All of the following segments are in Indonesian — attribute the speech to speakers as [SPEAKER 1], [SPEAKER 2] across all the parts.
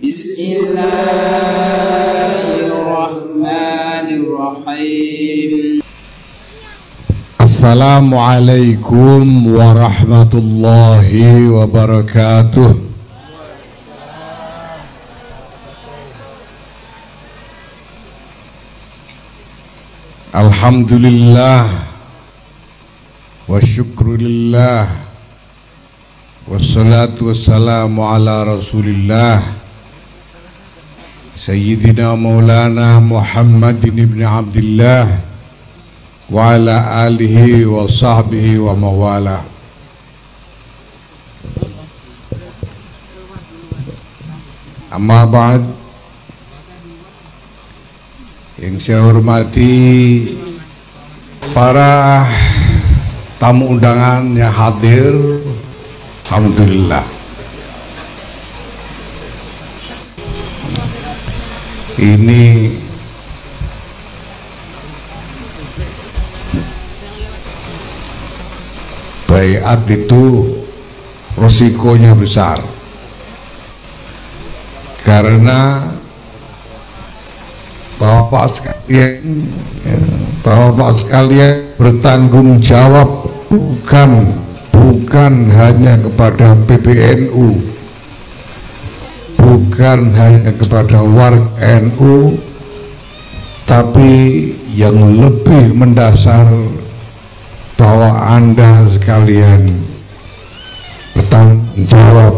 [SPEAKER 1] Bismillahirrahmanirrahim.
[SPEAKER 2] Assalamualaikum warahmatullahi wabarakatuh. Alhamdulillah wa syukrulillah wassalatu wassalamu ala rasulillah Sayyidina Maulana Muhammadin ibn Abdillah wa ala alihi wa sahbihi wa mawala. Amma ba'd, yang saya hormati para tamu undangan yang hadir, alhamdulillah. Ini baiat itu resikonya besar, karena Bapak sekalian bertanggung jawab bukan hanya kepada PBNU, bukan hanya kepada warga NU, tapi yang lebih mendasar bahwa Anda sekalian bertanggung jawab,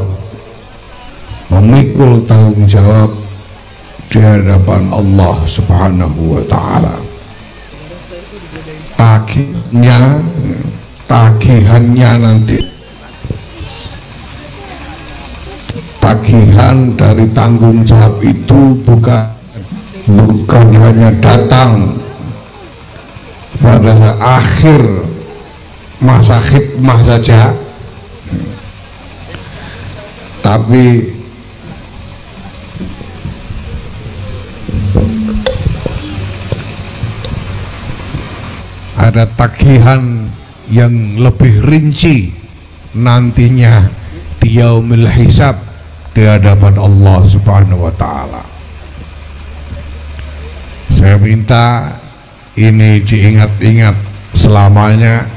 [SPEAKER 2] memikul tanggung jawab di hadapan Allah Subhanahu wa Ta'ala. Tagihannya nanti, tagihan dari tanggung jawab itu bukan hanya datang pada akhir masa khidmah saja, tapi ada tagihan yang lebih rinci nantinya di yaumil hisab di hadapan Allah Subhanahu wa Ta'ala. Saya minta ini diingat-ingat selamanya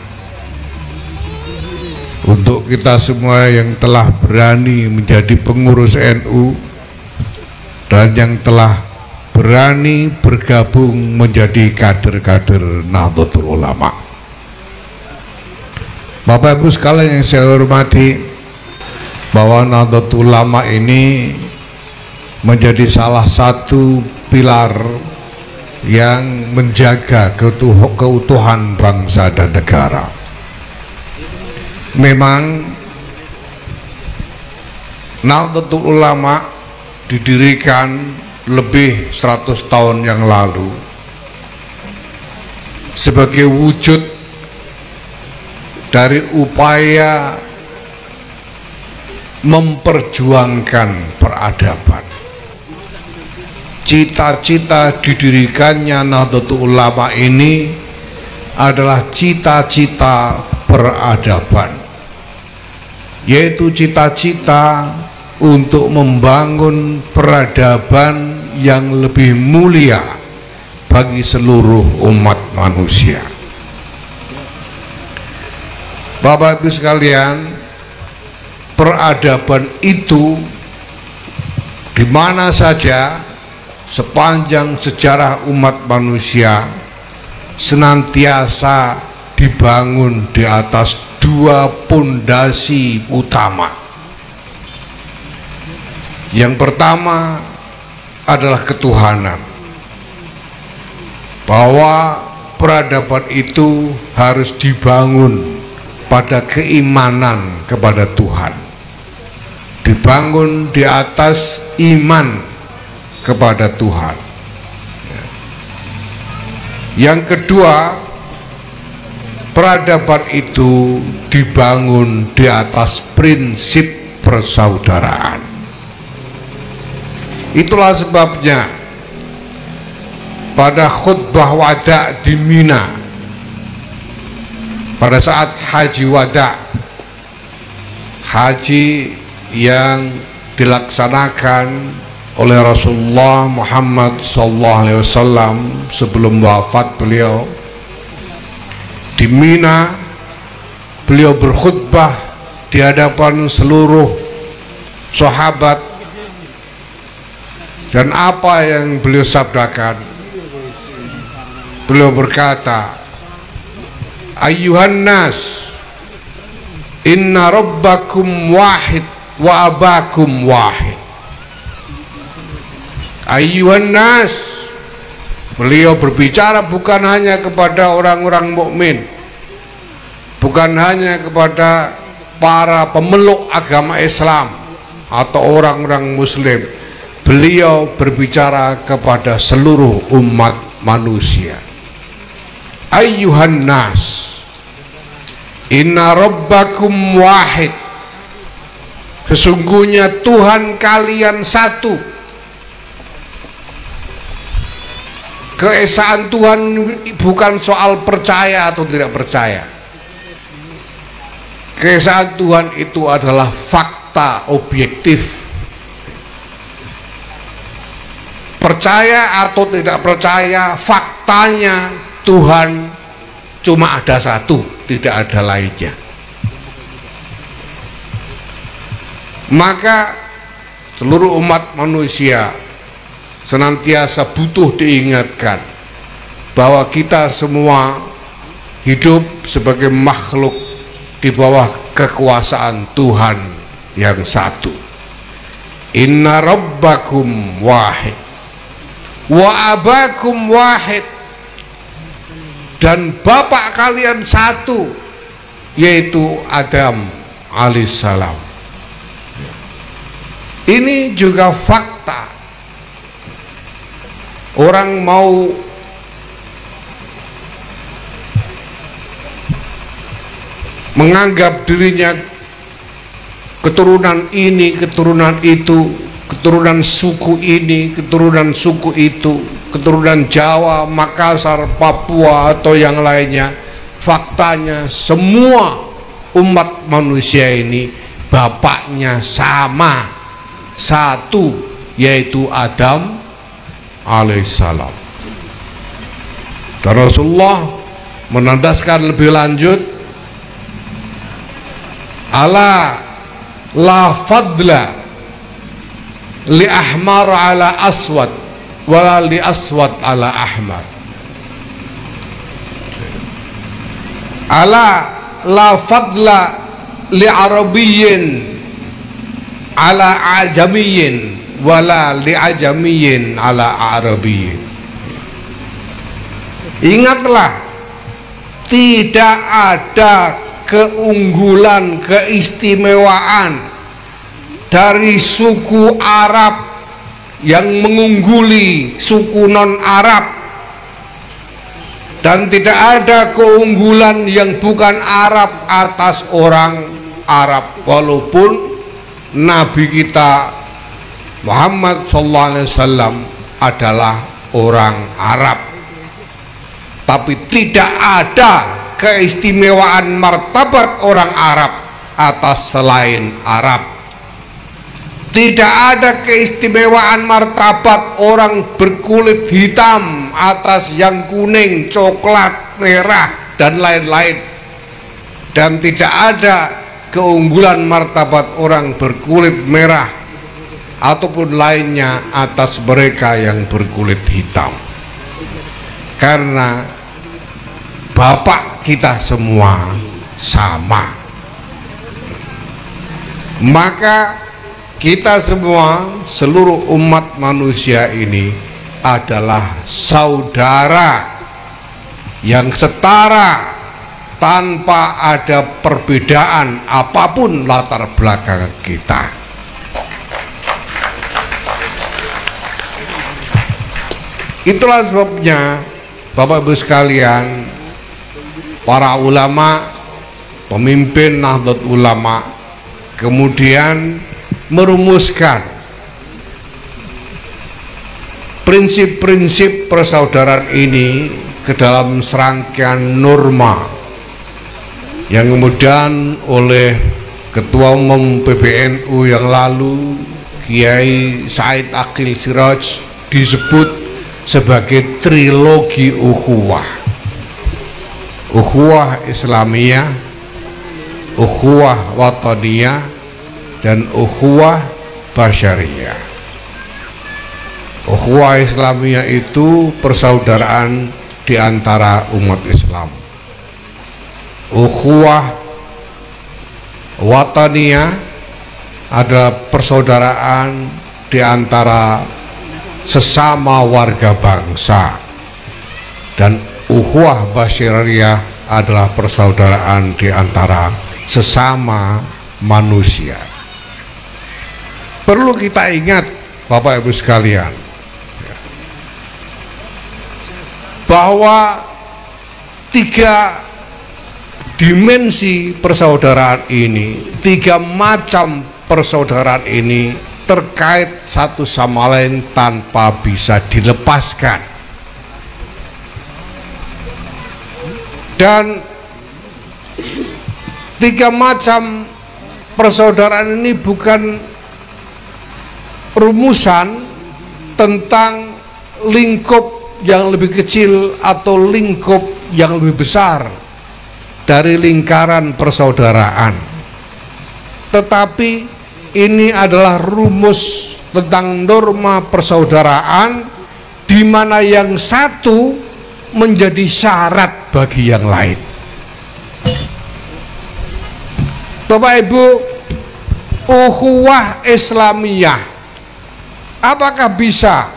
[SPEAKER 2] untuk kita semua yang telah berani menjadi pengurus NU dan yang telah berani bergabung menjadi kader-kader Nahdlatul Ulama. Bapak Ibu sekalian yang saya hormati, bahwa Nahdlatul Ulama ini menjadi salah satu pilar yang menjaga keutuhan bangsa dan negara. Memang Nahdlatul Ulama didirikan lebih 100 tahun yang lalu sebagai wujud dari upaya memperjuangkan peradaban. Cita-cita didirikannya Nahdlatul Ulama ini adalah cita-cita peradaban, yaitu cita-cita untuk membangun peradaban yang lebih mulia bagi seluruh umat manusia. Bapak Ibu sekalian, peradaban itu di mana saja sepanjang sejarah umat manusia senantiasa dibangun di atas dua pondasi utama. Yang pertama adalah ketuhanan, bahwa peradaban itu harus dibangun pada keimanan kepada Tuhan, dibangun di atas iman kepada Tuhan. Yang kedua, peradaban itu dibangun di atas prinsip persaudaraan. Itulah sebabnya pada khutbah wada di Mina, pada saat haji wada, haji yang dilaksanakan oleh Rasulullah Muhammad SAW sebelum wafat beliau di Mina. Beliau berkhutbah di hadapan seluruh sahabat, dan apa yang beliau sabdakan? Beliau berkata, ayyuhan nas, inna rabbakum wahid wa abakum wahid. Ayyuhan nas, beliau berbicara bukan hanya kepada orang-orang mukmin, bukan hanya kepada para pemeluk agama Islam atau orang-orang muslim. Beliau berbicara kepada seluruh umat manusia. Ayyuhan nas, inna rabbakum wahid, sesungguhnya Tuhan kalian satu. Keesaan Tuhan bukan soal percaya atau tidak percaya. Keesaan Tuhan itu adalah fakta objektif. Percaya atau tidak percaya, faktanya Tuhan cuma ada satu, tidak ada lainnya. Maka seluruh umat manusia senantiasa butuh diingatkan bahwa kita semua hidup sebagai makhluk di bawah kekuasaan Tuhan yang satu. Inna rabbakum wahid wa abakum wahid, dan bapak kalian satu, yaitu Adam alaihissalam. Ini juga fakta. Orang mau menganggap dirinya keturunan ini, keturunan itu, keturunan suku ini, keturunan suku itu, keturunan Jawa, Makassar, Papua atau yang lainnya. Faktanya semua umat manusia ini bapaknya sama, satu, yaitu Adam alaihissalam. Dan Rasulullah menandaskan lebih lanjut, ala la fadla li ahmar ala aswad wala li aswad ala ahmar. Ala la fadla li arabiyyin ala ajamiyyin wala li ajamiyyin ala arabiyyin. Ingatlah, tidak ada keunggulan, keistimewaan dari suku Arab yang mengungguli suku non-Arab, dan tidak ada keunggulan yang bukan Arab atas orang Arab, walaupun Nabi kita Muhammad SAW adalah orang Arab. Tapi tidak ada keistimewaan martabat orang Arab atas selain Arab. Tidak ada keistimewaan martabat orang berkulit hitam atas yang kuning, coklat, merah, dan lain-lain. Dan tidak ada keunggulan martabat orang berkulit merah ataupun lainnya atas mereka yang berkulit hitam. Karena bapak kita semua sama. Maka kita semua, seluruh umat manusia ini adalah saudara yang setara tanpa ada perbedaan apapun latar belakang kita. Itulah sebabnya Bapak Ibu sekalian, para ulama, pemimpin Nahdlatul Ulama kemudian merumuskan prinsip-prinsip persaudaraan ini ke dalam serangkaian norma yang kemudian oleh Ketua Umum PBNU yang lalu, Kiai Said Aqil Siraj disebut sebagai trilogi ukhuwah. Ukhuwah Islamiyah, ukhuwah wataniyah, dan ukhuwah basyariyah. Ukhuwah Islamiyah itu persaudaraan di antara umat Islam. Ukhuwah wataniyah adalah persaudaraan di antara sesama warga bangsa, dan ukhuwah basyariyah adalah persaudaraan di antara sesama manusia. Perlu kita ingat, Bapak Ibu sekalian, bahwa tiga dimensi persaudaraan ini, tiga macam persaudaraan ini terkait satu sama lain tanpa bisa dilepaskan. Dan tiga macam persaudaraan ini bukan rumusan tentang lingkup yang lebih kecil atau lingkup yang lebih besar dari lingkaran persaudaraan, tetapi ini adalah rumus tentang norma persaudaraan di mana yang satu menjadi syarat bagi yang lain. Bapak Ibu, ukhuwah Islamiyah, apakah bisa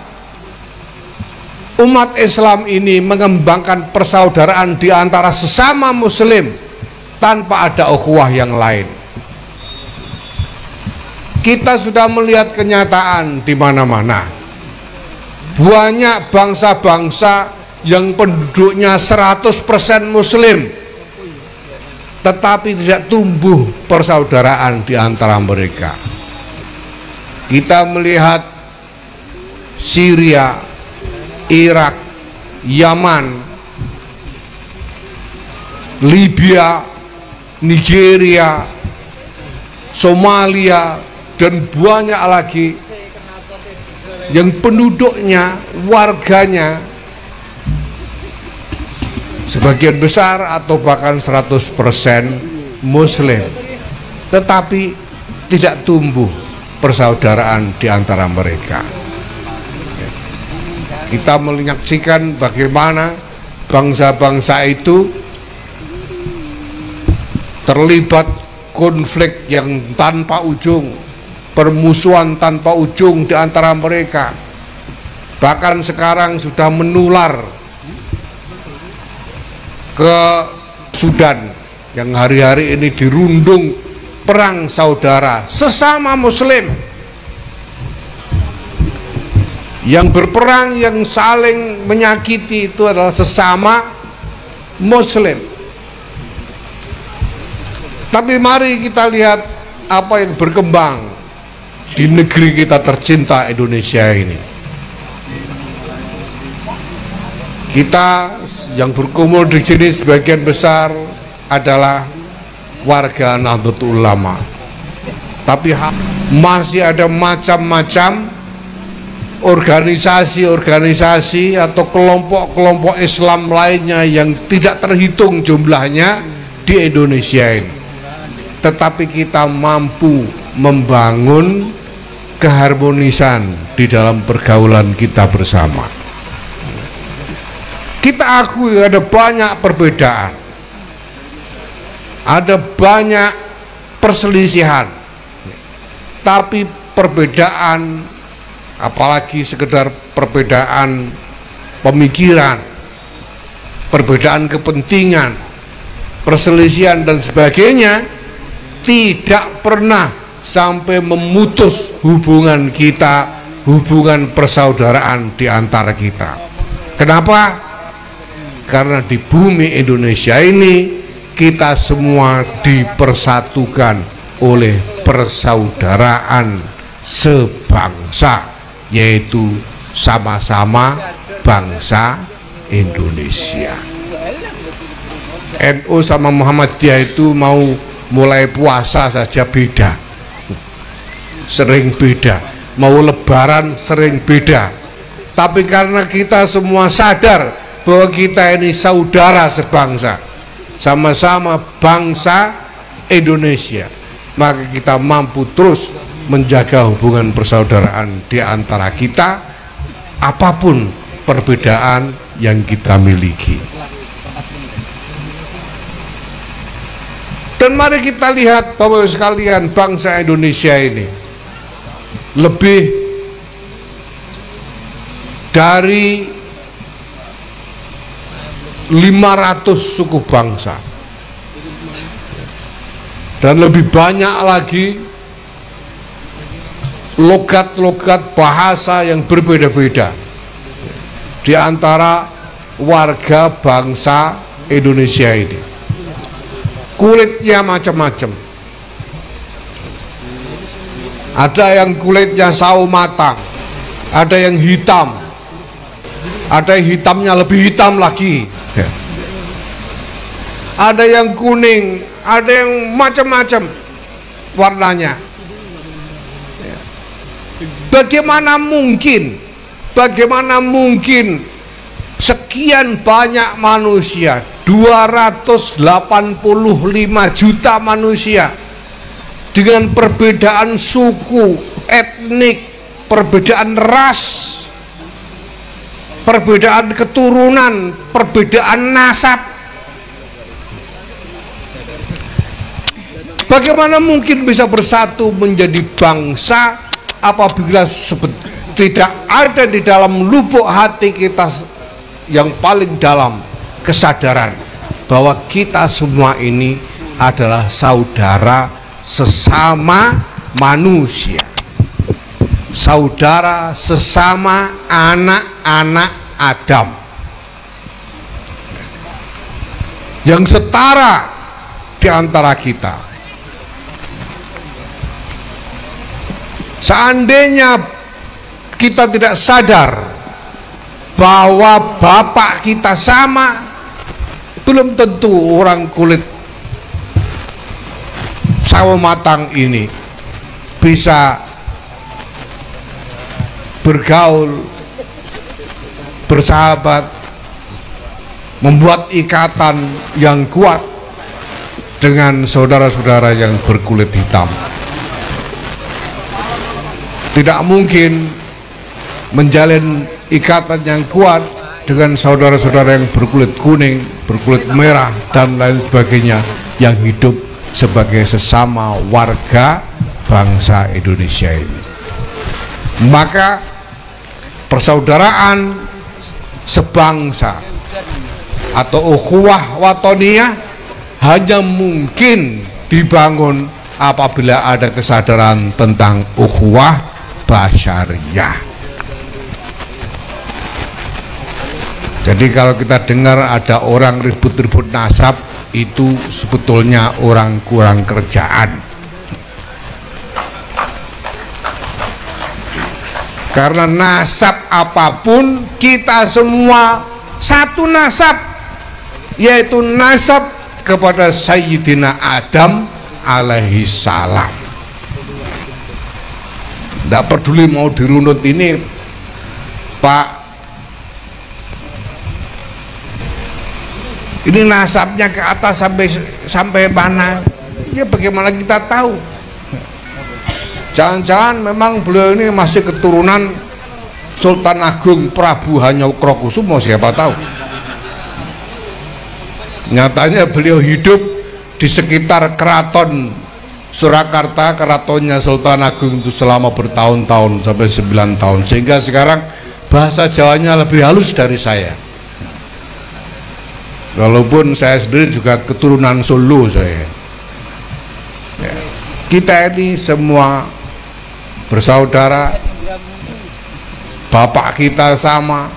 [SPEAKER 2] umat Islam ini mengembangkan persaudaraan di antara sesama muslim tanpa ada ukhuwah yang lain? Kita sudah melihat kenyataan di mana-mana. Banyak bangsa-bangsa yang penduduknya 100% muslim, tetapi tidak tumbuh persaudaraan di antara mereka. Kita melihat Syria, Irak, Yaman, Libya, Nigeria, Somalia, dan banyak lagi yang penduduknya, warganya sebagian besar atau bahkan 100% muslim, tetapi tidak tumbuh persaudaraan di antara mereka. Kita menyaksikan bagaimana bangsa-bangsa itu terlibat konflik yang tanpa ujung, permusuhan tanpa ujung di antara mereka. Bahkan sekarang sudah menular ke Sudan yang hari-hari ini dirundung perang saudara sesama muslim, yang berperang, yang saling menyakiti itu adalah sesama muslim. Tapi mari kita lihat apa yang berkembang di negeri kita tercinta Indonesia ini. Kita yang berkumpul di sini sebagian besar adalah warga Nahdlatul Ulama, tapi masih ada macam-macam organisasi-organisasi atau kelompok-kelompok Islam lainnya yang tidak terhitung jumlahnya di Indonesia ini. Tetapi kita mampu membangun keharmonisan di dalam pergaulan kita bersama. Kita akui ada banyak perbedaan, ada banyak perselisihan, tapi perbedaan, apalagi sekedar perbedaan pemikiran, perbedaan kepentingan, perselisihan dan sebagainya, tidak pernah sampai memutus hubungan kita, hubungan persaudaraan di antara kita. Kenapa? Karena di bumi Indonesia ini kita semua dipersatukan oleh persaudaraan sebangsa, yaitu sama-sama bangsa Indonesia. NU sama Muhammadiyah itu mau mulai puasa saja beda, sering beda. mau lebaran sering beda, tapi karena kita semua sadar bahwa kita ini saudara sebangsa, sama-sama bangsa Indonesia, maka kita mampu terus menjaga hubungan persaudaraan di antara kita, apapun perbedaan yang kita miliki. Dan mari kita lihat Bapak sekalian, bangsa Indonesia ini lebih dari 500 suku bangsa, dan lebih banyak lagi logat-logat bahasa yang berbeda-beda di antara warga bangsa Indonesia ini. Kulitnya macam-macam, ada yang kulitnya sawo matang, ada yang hitam, ada yang hitamnya lebih hitam lagi, ada yang kuning, ada yang macam-macam warnanya. Bagaimana mungkin sekian banyak manusia, 285 juta manusia, dengan perbedaan suku, etnik, perbedaan ras, perbedaan keturunan, perbedaan nasab, bagaimana mungkin bisa bersatu menjadi bangsa apabila tidak ada di dalam lubuk hati kita yang paling dalam kesadaran bahwa kita semua ini adalah saudara sesama manusia, saudara sesama anak-anak Adam yang setara di antara kita. Seandainya kita tidak sadar bahwa bapak kita sama, belum tentu orang kulit sawo matang ini bisa bergaul, bersahabat, membuat ikatan yang kuat dengan saudara-saudara yang berkulit hitam. Tidak mungkin menjalin ikatan yang kuat dengan saudara-saudara yang berkulit kuning, berkulit merah, dan lain sebagainya, yang hidup sebagai sesama warga bangsa Indonesia ini. Maka persaudaraan sebangsa atau ukhuwah watoniyah hanya mungkin dibangun apabila ada kesadaran tentang ukhuwah basyariyah. Jadi kalau kita dengar ada orang ribut-ribut nasab, itu sebetulnya orang kurang kerjaan. Karena nasab apapun, kita semua satu nasab, yaitu nasab kepada Sayyidina Adam alaihi salam. Tidak peduli mau dirunut ini, Pak, ini nasabnya ke atas sampai mana? Ya bagaimana kita tahu? Jangan-jangan memang beliau ini masih keturunan Sultan Agung Prabu Hanyokrokusumo, siapa tahu? Nyatanya beliau hidup di sekitar keraton Surakarta, keratonnya Sultan Agung itu selama bertahun-tahun, sampai 9 tahun, sehingga sekarang bahasa Jawanya lebih halus dari saya. Walaupun saya sendiri juga keturunan Solo saya. Ya. Kita ini semua bersaudara, bapak kita sama,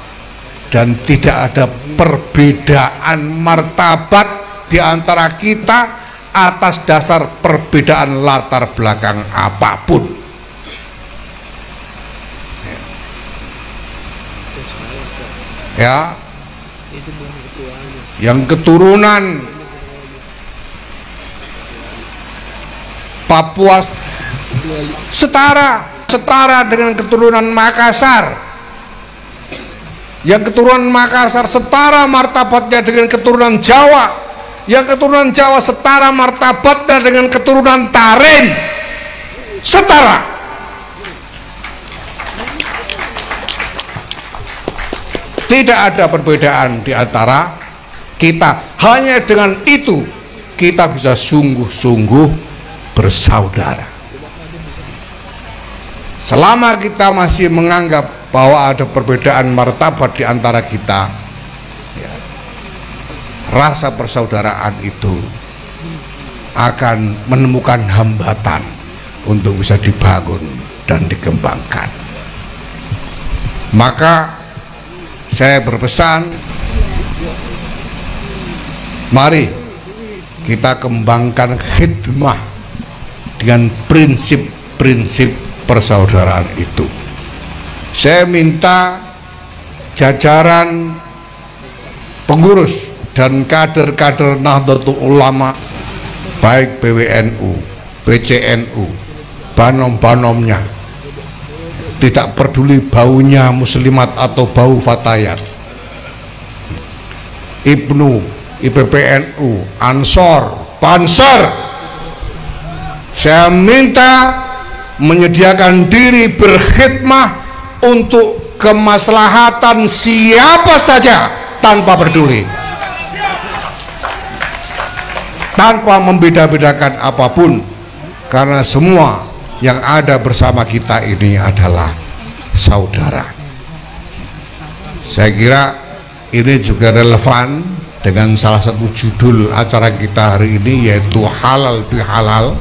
[SPEAKER 2] dan tidak ada perbedaan martabat di antara kita atas dasar perbedaan latar belakang apapun. Ya, yang keturunan Papua setara, setara dengan keturunan Makassar, yang keturunan Makassar setara martabatnya dengan keturunan Jawa, yang keturunan Jawa setara martabatnya dengan keturunan Tarim, setara. Tidak ada perbedaan di antara kita. Hanya dengan itu kita bisa sungguh-sungguh bersaudara. Selama kita masih menganggap bahwa ada perbedaan martabat di antara kita, ya, rasa persaudaraan itu akan menemukan hambatan untuk bisa dibangun dan dikembangkan. Maka saya berpesan, mari kita kembangkan khidmah dengan prinsip-prinsip persaudaraan itu. Saya minta jajaran pengurus dan kader-kader Nahdlatul Ulama, baik PWNU, PCNU, banom-banomnya, tidak peduli baunya muslimat atau bau fatayat, IPNU, IPPNU, Ansor, Banser, saya minta menyediakan diri berkhidmah untuk kemaslahatan siapa saja tanpa peduli, tanpa membeda-bedakan apapun, karena semua yang ada bersama kita ini adalah saudara. Saya kira ini juga relevan dengan salah satu judul acara kita hari ini, yaitu halal bihalal.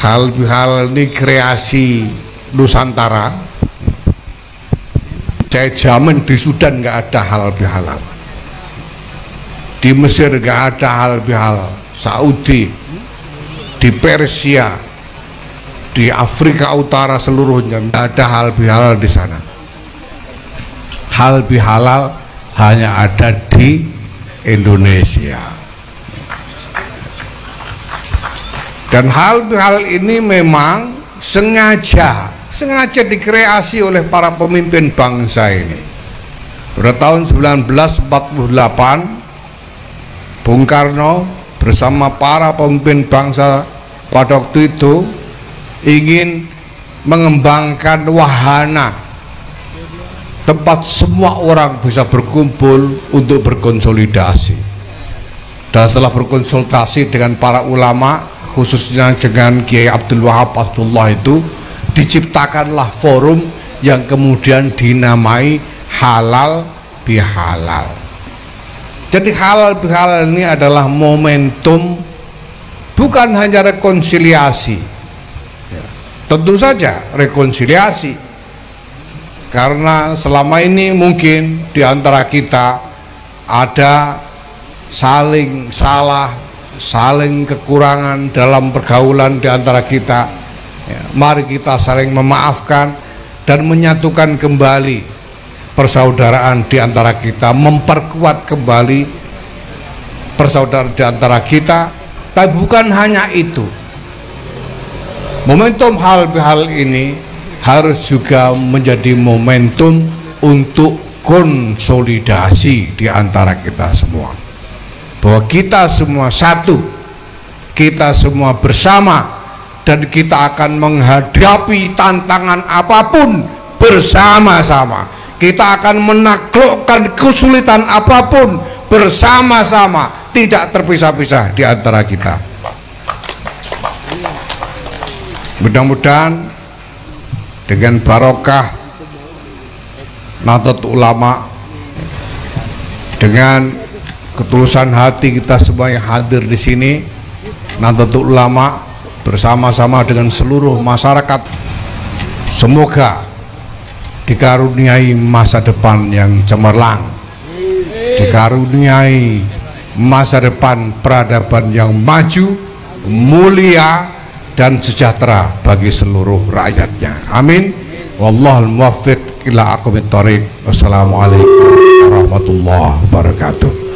[SPEAKER 2] Halal bihalal ini kreasi Nusantara. Saya jamin di Sudan nggak ada halal bihalal, di Mesir nggak ada halal bihalal, Saudi, di Persia, di Afrika Utara seluruhnya nggak ada halal bihalal di sana. Halal bihalal hanya ada di Indonesia. Dan hal ini memang sengaja dikreasi oleh para pemimpin bangsa ini. Pada tahun 1948, Bung Karno bersama para pemimpin bangsa pada waktu itu ingin mengembangkan wahana, tempat semua orang bisa berkumpul untuk berkonsolidasi. Dan setelah berkonsultasi dengan para ulama, khususnya dengan Kiai Abdul Wahab Abdullah, itu diciptakanlah forum yang kemudian dinamai halal bihalal. Jadi halal bihalal ini adalah momentum, bukan hanya rekonsiliasi, tentu saja rekonsiliasi, karena selama ini mungkin di antara kita ada saling salah, saling kekurangan dalam pergaulan di antara kita. Ya, mari kita saling memaafkan dan menyatukan kembali persaudaraan di antara kita, memperkuat kembali persaudaraan di antara kita. Tapi bukan hanya itu, momentum hal ini harus juga menjadi momentum untuk konsolidasi di antara kita semua, bahwa kita semua satu, kita semua bersama, dan kita akan menghadapi tantangan apapun bersama-sama. Kita akan menaklukkan kesulitan apapun bersama-sama, tidak terpisah-pisah di antara kita. Mudah-mudahan dengan barokah Nahdlatul Ulama, dengan ketulusan hati kita semua yang hadir di sini, Nahdlatul Ulama bersama-sama dengan seluruh masyarakat, semoga dikaruniai masa depan yang cemerlang, dikaruniai masa depan peradaban yang maju, mulia, dan sejahtera bagi seluruh rakyatnya. Amin. Wallahul muwaffiq ila aqwamit thoriq. Wassalamualaikum warahmatullahi wabarakatuh.